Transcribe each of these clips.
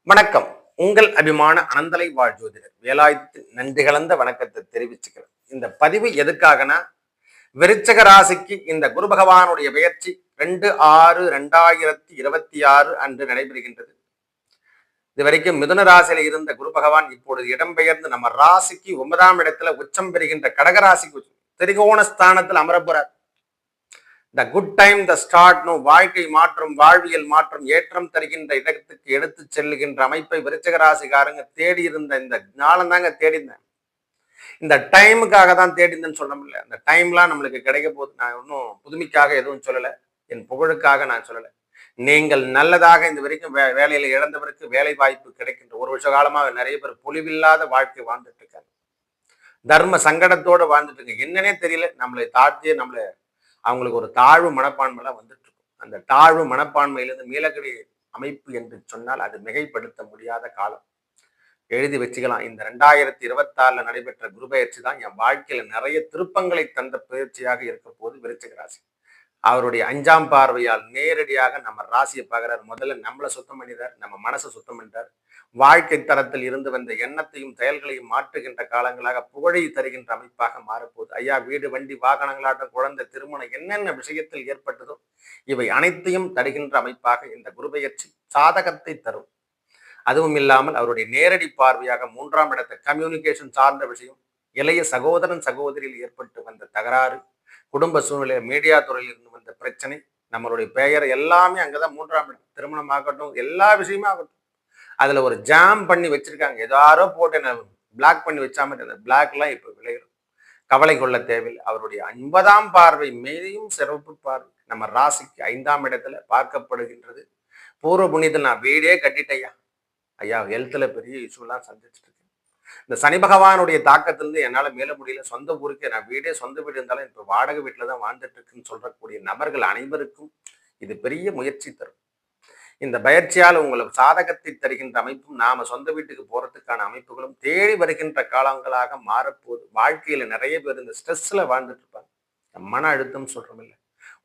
வணக்கம். உங்கள் அபிமான அனந்தலை வாழ் ஜோதிடர் வேலாயுதத்து நன்றி கலந்த வணக்கத்தை தெரிவிச்சுக்கிறேன். இந்த பதிவு எதுக்காகனா, விருச்சக ராசிக்கு இந்த குரு பகவானுடைய பெயர்ச்சி 2/6/2026 அன்று நடைபெறுகின்றது. இதுவரைக்கும் மிதுன ராசியில இருந்த குரு பகவான் இப்பொழுது இடம்பெயர்ந்து நம்ம ராசிக்கு 9ஆம் இடத்துல உச்சம் பெறுகின்ற கடகராசிக்கு திரிகோண ஸ்தானத்தில் அமரப்போறார். The good time the start no வாழ்க்கை மாற்றம், வாழ்வியல் மாற்றம், ஏற்றம் தருகின்ற இடத்துக்கு எடுத்து செல்லுகின்ற அமைப்பை விருச்சிக ராசிக்காரங்க தேடி இருந்த இந்த நாளம் தாங்க தேடிந்தேன். இந்த டைமுக்காக தான் தேடிந்தேன்னு சொல்ல முடியல. அந்த டைம்லாம் நம்மளுக்கு கிடைக்க போது. நான் ஒன்றும் புதுமைக்காக எதுவும் சொல்லலை, என் புகழுக்காக நான் சொல்லலை. நீங்கள் நல்லதாக இந்த வரைக்கும் வேலையில இழந்தவருக்கு வேலை வாய்ப்பு கிடைக்கின்ற ஒரு வருஷ காலமாக நிறைய பேர் பொலிவில்லாத வாழ்க்கை வாழ்ந்துட்டு இருக்காங்க. தர்ம சங்கடத்தோடு வாழ்ந்துட்டு இருக்காங்க. என்னன்னே தெரியல, நம்மளை தாழ்த்தியே நம்மளை அவங்களுக்கு ஒரு தாழ்வு மனப்பான்மைலாம் வந்துட்டு இருக்கும். அந்த தாழ்வு மனப்பான்மையிலிருந்து மீளக்கூடிய அமைப்பு என்று சொன்னால் அது மிகைப்படுத்த முடியாத காலம். எழுதி வச்சுக்கலாம். இந்த 2026 நடைபெற்ற குரு பயிற்சி தான் என் வாழ்க்கையில நிறைய திருப்பங்களை தந்த பயிற்சியாக இருக்க போது விருச்சிக ராசி. அவருடைய 5ஆம் பார்வையால் நேரடியாக நம்ம ராசியை பார்க்கிறார். முதல்ல நம்மளை சுத்தம் பண்ணிடுறார், நம்ம மனசை சுத்தம் பண்ணிட்டார். வாழ்க்கை தரத்தில் இருந்து வந்த எண்ணத்தையும் செயல்களையும் மாற்றுகின்ற காலங்களாக புகழை தருகின்ற அமைப்பாக மாறப்போகுது. ஐயா, வீடு, வண்டி, வாகனங்களாட்டம், குழந்தை, திருமணம், என்னென்ன விஷயத்தில் ஏற்பட்டதோ இவை அனைத்தையும் தருகின்ற அமைப்பாக இந்த குருபெயர்ச்சி சாதகத்தை தரும். அதுவும் இல்லாமல் அவருடைய நேரடி பார்வையாக 3ஆம் இடத்தை கம்யூனிகேஷன் சார்ந்த விஷயம், இளைய சகோதரன் சகோதரியில் ஏற்பட்டு வந்த தகராறு, குடும்ப சூழ்நிலை, மீடியா துறையில் இருந்து வந்த பிரச்சனை, நம்மளுடைய பெயர் எல்லாமே அங்கதான் 3ஆம் இடம். திருமணம் ஆகட்டும், எல்லா விஷயமே ஆகட்டும், அதுல ஒரு ஜாம் பண்ணி வச்சிருக்காங்க. ஏதாரோ போட்டு என்ன பிளாக் பண்ணி வச்சாம அந்த பிளாக்லாம் இப்ப விளையிடும். கவலை கொள்ள தேவையில்லை. அவருடைய 50ஆம் பார்வை மேலையும் சிறப்பு பார்வை நம்ம ராசிக்கு 5ஆம் இடத்துல பார்க்கப்படுகின்றது. பூர்வ புண்ணியத்தில் நான் வீடே கட்டிட்டையா ஐயா, ஹெல்த்ல பெரிய இஷ்யூலாம் சந்திச்சுட்டு இருக்கேன். இந்த சனி பகவானுடைய தாக்கத்திலிருந்து என்னால மேல முடியல. சொந்த ஊருக்கு நான் வீடே சொந்த வீடு இருந்தாலும் இப்ப வாடகை வீட்டுல தான் வாழ்ந்துட்டு இருக்குன்னு சொல்லக்கூடிய நபர்கள் அனைவருக்கும் இது பெரிய முயற்சி தரும். இந்த பயிற்சியால் உங்களுக்கு சாதகத்தை தருகின்ற அமைப்பும், நாம சொந்த வீட்டுக்கு போறதுக்கான அமைப்புகளும் தேடி வருகின்ற காலங்களாக மாறப்போகுது. வாழ்க்கையில நிறைய பேர் இந்த ஸ்ட்ரெஸ்ல வாழ்ந்துட்டு இருப்பாங்க. மன அழுத்தம் சொல்றோம் இல்லை,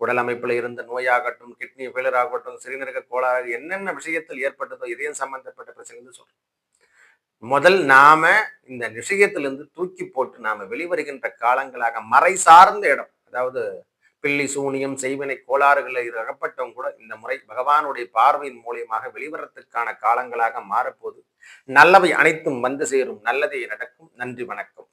உடல் அமைப்புல இருந்த நோயாகட்டும், கிட்னி ஃபெயிலர் ஆகட்டும், சிறுநீரக கோளாறு, என்னென்ன விஷயத்தில் ஏற்பட்டதோ இதயம் சம்பந்தப்பட்ட பிரச்சனை சொல்றோம். முதல் நாம இந்த விஷயத்திலிருந்து தூக்கி போட்டு நாம வெளிவருகின்ற காலங்களாக மறை சார்ந்த இடம், அதாவது பில்லி சூனியம் செய்வினை கோளாறுகளில் அகப்பட்டவங்க கூட இந்த முறை பகவானுடைய பார்வையின் மூலியமாக வெளிவரத்துக்கான காலங்களாக மாறப்போது. நல்லவை அனைத்தும் வந்து சேரும், நல்லதே நடக்கும். நன்றி, வணக்கம்.